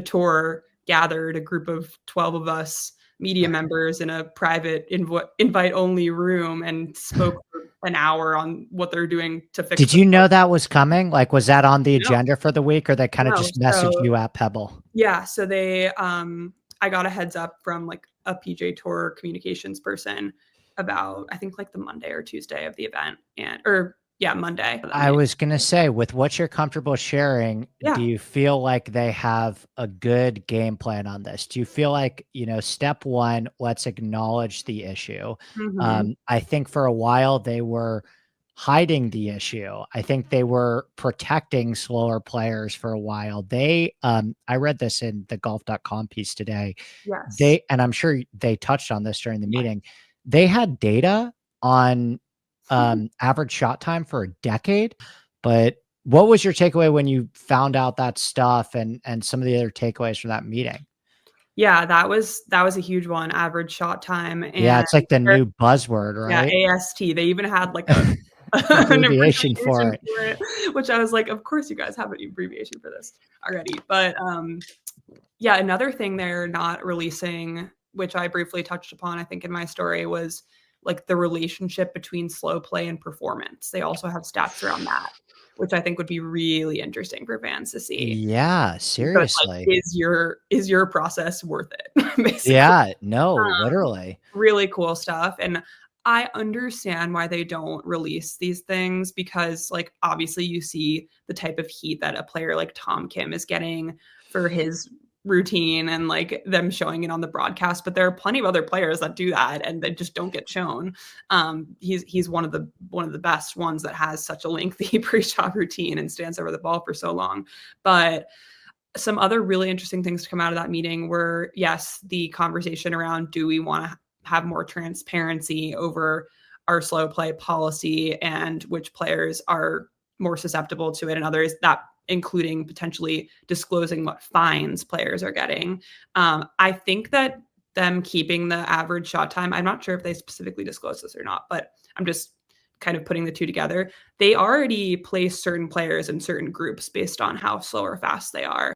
Tour gathered a group of 12 of us media members in a private invite-only room and spoke for an hour on what they're doing to fix Did you know that was coming? Like, was that on the agenda for the week, or they kind of just messaged you at Pebble? Yeah, so they, I got a heads up from like a PGA Tour communications person about, I think like the Monday or Tuesday of the event, Monday. I was going to say, with what you're comfortable sharing, do you feel like they have a good game plan on this? Do you feel like, step one, let's acknowledge the issue. I think for a while they were hiding the issue. I think they were protecting slower players for a while. I read this in the golf.com piece today. Yes. And I'm sure they touched on this during the meeting. They had data on average shot time for a decade. But what was your takeaway when you found out that stuff, and some of the other takeaways from that meeting? Yeah, that was a huge one, average shot time. And yeah, it's like the new buzzword, right? Yeah, AST. They even had like an abbreviation for it, which I was like, of course you guys have an abbreviation for this already. But yeah, another thing they're not releasing, which I briefly touched upon, I think in my story, was like the relationship between slow play and performance. They also have stats around that, which I think would be really interesting for fans to see. Yeah, seriously. Like, is your process worth it? Basically. Yeah, no, literally. Really cool stuff. And I understand why they don't release these things, because like obviously you see the type of heat that a player like Tom Kim is getting for his routine and like them showing it on the broadcast, but there are plenty of other players that do that and they just don't get shown. He's one of the best ones that has such a lengthy pre-shot routine and stands over the ball for so long. But some other really interesting things to come out of that meeting were, yes, the conversation around, do we want to have more transparency over our slow play policy and which players are more susceptible to it and others, that including potentially disclosing what fines players are getting. I think that them keeping the average shot time, I'm not sure if they specifically disclose this or not, but I'm just kind of putting the two together. They already place certain players in certain groups based on how slow or fast they are.